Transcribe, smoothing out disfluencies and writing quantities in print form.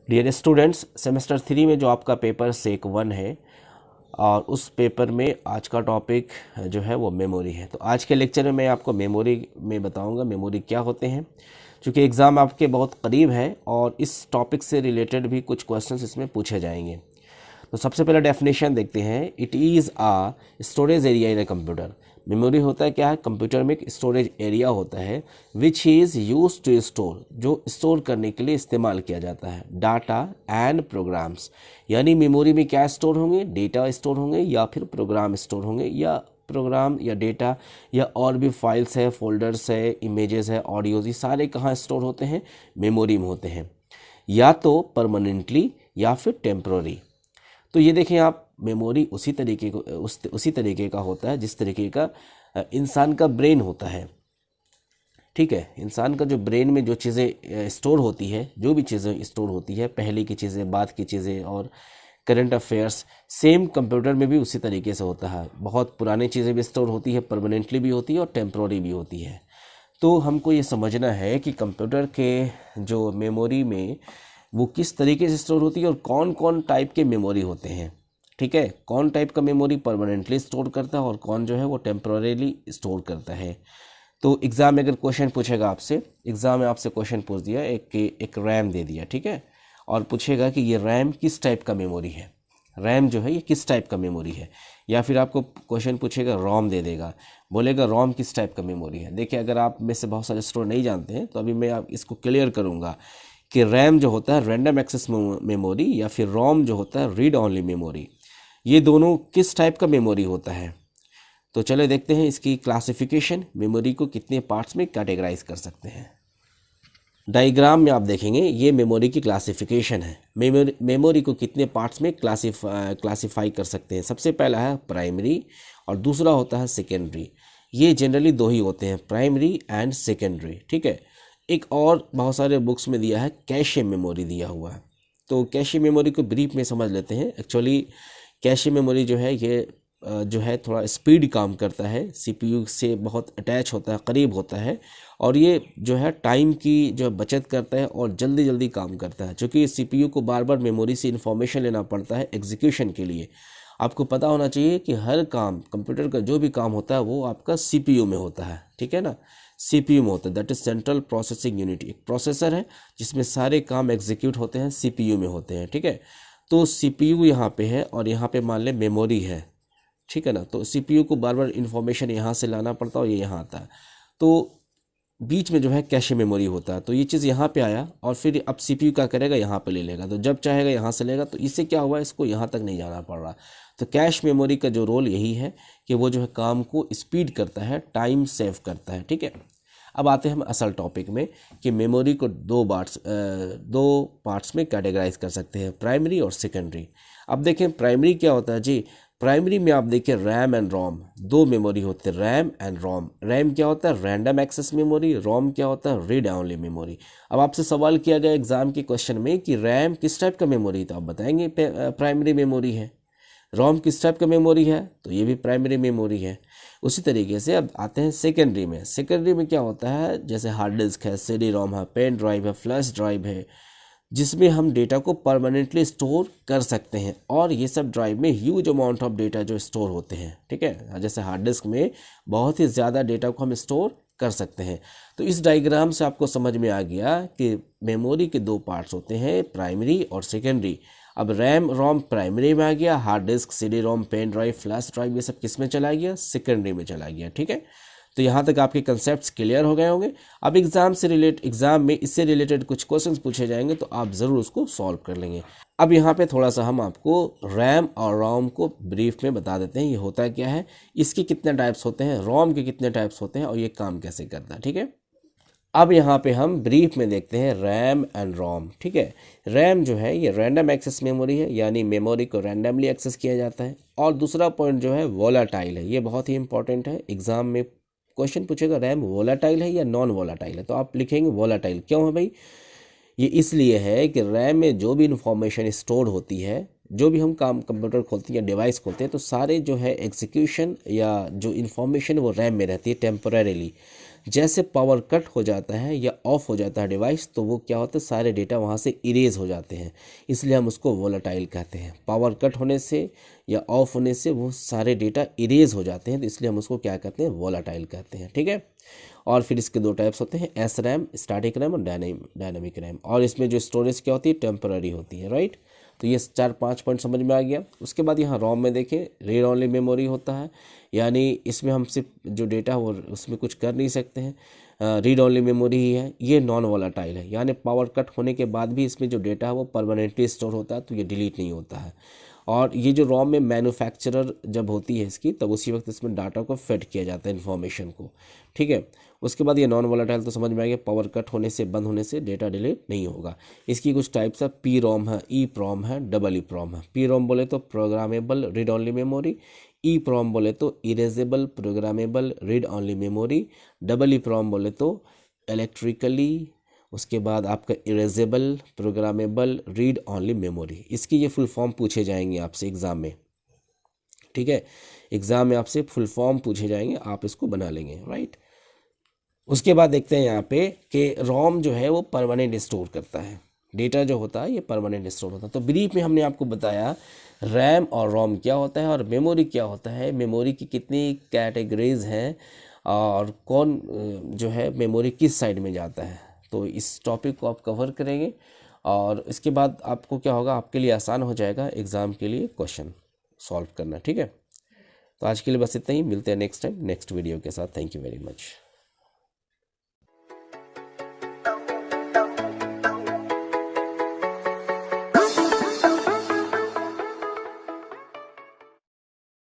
Dear students, semester 3 में जो आपका पेपर सेक 1 है और उस पेपर में आज का टॉपिक जो है वो मेमोरी है। तो आज के लेक्चर में मैं आपको मेमोरी में बताऊंगा मेमोरी क्या होते हैं, क्योंकि एग्ज़ाम आपके बहुत करीब है और इस टॉपिक से रिलेटेड भी कुछ क्वेश्चंस इसमें पूछे जाएंगे। तो सबसे पहले डेफिनेशन देखते हैं। It is a storage area in a computer. Memory होता है क्या है? कंप्यूटर में एक स्टोरेज एरिया होता है which is use to store, जो स्टोर करने के लिए इस्तेमाल किया जाता है डाटा एंड प्रोग्राम्स। यानी मेमोरी में क्या स्टोर होंगे? डेटा स्टोर होंगे या फिर प्रोग्राम स्टोर होंगे, या प्रोग्राम या डेटा या और भी फाइल्स है, फोल्डर्स है, इमेजेस है, ऑडियोज, ये सारे कहाँ स्टोर होते हैं? मेमोरी में होते हैं, या तो परमानेंटली या फिर टेम्प्रोरी। तो ये देखें आप, मेमोरी उसी तरीके का होता है जिस तरीके का इंसान का ब्रेन होता है। ठीक है, इंसान का जो ब्रेन में जो चीज़ें स्टोर होती है, जो भी चीज़ें स्टोर होती है, पहले की चीज़ें, बाद की चीज़ें और करंट अफेयर्स, सेम कंप्यूटर में भी उसी तरीके से होता है। बहुत पुरानी चीज़ें भी स्टोर होती है, परमानेंटली भी होती है और टेम्प्रोरी भी होती है। तो हमको ये समझना है कि कंप्यूटर के जो मेमोरी में वो किस तरीके से स्टोर होती है और कौन कौन टाइप के मेमोरी होते हैं। ठीक है, कौन टाइप का मेमोरी परमानेंटली स्टोर करता है और कौन जो है वो टेम्परेली स्टोर करता है। तो एग्ज़ाम में अगर क्वेश्चन पूछेगा आपसे, एग्ज़ाम में आपसे क्वेश्चन पूछ दिया, एक रैम दे दिया, ठीक है, और पूछेगा कि ये रैम किस टाइप का मेमोरी है, रैम जो है ये किस टाइप का मेमोरी है, या फिर आपको क्वेश्चन पूछेगा रोम दे देगा, बोलेगा रोम किस टाइप का मेमोरी है। देखिए, अगर आप में से बहुत सारे स्टूडेंट नहीं जानते हैं तो अभी मैं आप इसको क्लियर करूँगा कि रैम जो होता है रैंडम एक्सेस मेमोरी, या फिर रोम जो होता है रीड ऑनली मेमोरी, ये दोनों किस टाइप का मेमोरी होता है। तो चले देखते हैं इसकी क्लासिफिकेशन, मेमोरी को कितने पार्ट्स में कैटेगराइज कर सकते हैं। डायग्राम में आप देखेंगे ये मेमोरी की क्लासिफिकेशन है। मेमोरी को कितने पार्ट्स में क्लासिफाई कर सकते हैं। सबसे पहला है प्राइमरी और दूसरा होता है सेकेंडरी। ये जनरली दो ही होते हैं, प्राइमरी एंड सेकेंडरी। ठीक है, एक और बहुत सारे बुक्स में दिया है कैशे मेमोरी दिया हुआ है। तो कैशे मेमोरी को ब्रीफ में समझ लेते हैं। एक्चुअली कैशे मेमोरी जो है ये जो है थोड़ा स्पीड काम करता है, सीपीयू से बहुत अटैच होता है, करीब होता है, और ये जो है टाइम की जो बचत करता है और जल्दी जल्दी काम करता है। क्योंकि सीपीयू को बार बार मेमोरी से इन्फॉर्मेशन लेना पड़ता है एग्जीक्यूशन के लिए। आपको पता होना चाहिए कि हर काम, कंप्यूटर का जो भी काम होता है वो आपका सीपीयू में होता है। ठीक है ना, सीपीयू में होता है, that is central processing unit. एक प्रोसेसर है जिसमें सारे काम एग्जीक्यूट होते हैं, सीपीयू में होते हैं। ठीक है, तो सीपीयू यहाँ पे है और यहाँ पे मान लें मेमोरी है। ठीक है ना, तो सीपीयू को बार बार इन्फॉर्मेशन यहाँ से लाना पड़ता है और ये यहाँ आता है। तो बीच में जो है कैशे मेमोरी होता है। तो ये चीज़ यहाँ पे आया और फिर अब सीपीयू क्या करेगा, यहाँ पे ले लेगा। तो जब चाहेगा यहाँ से लेगा। तो इससे क्या हुआ, इसको यहाँ तक नहीं जाना पड़ रहा। तो कैश मेमोरी का जो रोल यही है कि वो जो है काम को स्पीड करता है, टाइम सेव करता है। ठीक है, अब आते हैं हम असल टॉपिक में कि मेमोरी को दो पार्ट्स में कैटेगराइज कर सकते हैं, प्राइमरी और सेकेंडरी। अब देखें प्राइमरी क्या होता है जी। प्राइमरी में आप देखिए रैम एंड रोम, दो मेमोरी होते हैं, रैम एंड रोम। रैम क्या होता है? Random access memory. रोम क्या होता है? Read only memory. अब आपसे सवाल किया गया एग्जाम के क्वेश्चन में कि रैम किस टाइप का मेमोरी, तो आप बताएंगे प्राइमरी मेमोरी है। रोम किस टाइप का मेमोरी है, तो ये भी प्राइमरी मेमोरी है। उसी तरीके से अब आते हैं सेकेंडरी में। सेकेंडरी में क्या होता है, जैसे हार्ड डिस्क है, सीडी रोम है, पेन ड्राइव है, फ्लैश ड्राइव है, जिसमें हम डेटा को परमानेंटली स्टोर कर सकते हैं। और ये सब ड्राइव में ह्यूज अमाउंट ऑफ डेटा जो स्टोर होते हैं। ठीक है, जैसे हार्ड डिस्क में बहुत ही ज़्यादा डेटा को हम स्टोर कर सकते हैं। तो इस डायग्राम से आपको समझ में आ गया कि मेमोरी के दो पार्ट्स होते हैं, प्राइमरी और सेकेंडरी। अब रैम रोम प्राइमरी में आ गया, hard disk, CD ROM, pen drive, flash drive, ये सब किस में चला गया? सेकेंडरी में चला गया। ठीक है, तो यहाँ तक आपके कंसेप्ट्स क्लियर हो गए होंगे। अब एग्जाम में इससे रिलेटेड कुछ क्वेश्चंस पूछे जाएंगे तो आप ज़रूर उसको सॉल्व कर लेंगे। अब यहाँ पे थोड़ा सा हम आपको रैम और रोम को ब्रीफ में बता देते हैं, ये होता क्या है, इसके कितने टाइप्स होते हैं, रोम के कितने टाइप्स होते हैं और ये काम कैसे करता है। ठीक है, अब यहाँ पे हम ब्रीफ में देखते हैं रैम एंड रोम। ठीक है, रैम जो है ये रैंडम एक्सेस मेमोरी है, यानी मेमोरी को रैंडमली एक्सेस किया जाता है। और दूसरा पॉइंट जो है वोलाटाइल है, ये बहुत ही इंपॉर्टेंट है। एग्जाम में क्वेश्चन पूछेगा रैम वोलाटाइल है या नॉन वोलाटाइल है, तो आप लिखेंगे वोलाटाइल। क्यों है भाई? ये इसलिए है कि रैम में जो भी इंफॉर्मेशन स्टोर होती है, जो भी हम काम कंप्यूटर खोलते हैं या डिवाइस खोलते हैं, तो सारे जो है एग्जीक्यूशन या जो इन्फॉर्मेशन वो रैम में रहती है टेम्परेरीली। जैसे पावर कट हो जाता है या ऑफ हो जाता है डिवाइस, तो वो क्या होता है, सारे डेटा वहाँ से इरेज हो जाते हैं, इसलिए हम उसको वोलेटाइल कहते हैं। पावर कट होने से या ऑफ होने से वो सारे डेटा इरेज हो जाते हैं, तो इसलिए हम उसको क्या कहते हैं, वोलेटाइल कहते हैं। ठीक है। और फिर इसके दो टाइप्स होते हैं, एस रैम स्टैटिक रैम और डायनेमिक रैम। और इसमें जो स्टोरेज क्या होती है, टेम्पररी होती है, राइट। तो ये 4-5 पॉइंट समझ में आ गया। उसके बाद यहाँ रोम में देखें, रीड ओनली मेमोरी होता है, यानी इसमें हम सिर्फ जो डेटा वो उसमें कुछ कर नहीं सकते हैं, रीड ओनली मेमोरी ही है। ये नॉन वोलेटाइल है, यानी पावर कट होने के बाद भी इसमें जो डेटा है वो परमानेंटली स्टोर होता है, तो ये डिलीट नहीं होता है। और ये जो रोम में मैन्युफैक्चरर जब होती है इसकी, तब उसी वक्त इसमें डाटा को फेड किया जाता है, इन्फॉर्मेशन को। ठीक है। उसके बाद ये नॉन वोलेटाइल, तो समझ में आ गया, पावर कट होने से, बंद होने से डेटा डिलीट नहीं होगा। इसकी कुछ टाइप्स है, पी रोम है, ई प्रोम है, डबल ई प्रोम है। पी रोम बोले तो programmable read only memory, E PROM बोले तो erasable programmable read only memory, double E PROM बोले तो इलेक्ट्रिकली, उसके बाद आपका erasable programmable read only memory. इसकी ये फुल फॉर्म पूछे जाएंगे आपसे एग्ज़ाम में। ठीक है, एग्ज़ाम में आपसे फुल फॉर्म पूछे जाएंगे, आप इसको बना लेंगे, राइट। उसके बाद देखते हैं यहाँ पे कि रोम जो है वो परमानेंट स्टोर करता है, डेटा जो होता है ये परमानेंट स्टोर होता है। तो ब्रीफ में हमने आपको बताया रैम और रोम क्या होता है और मेमोरी क्या होता है, मेमोरी की कितनी कैटेगरीज हैं और कौन जो है मेमोरी किस साइड में जाता है। तो इस टॉपिक को आप कवर करेंगे और इसके बाद आपको क्या होगा, आपके लिए आसान हो जाएगा एग्ज़ाम के लिए क्वेश्चन सॉल्व करना। ठीक है, तो आज के लिए बस इतना ही, मिलते हैं नेक्स्ट टाइम नेक्स्ट वीडियो के साथ। Thank you very much.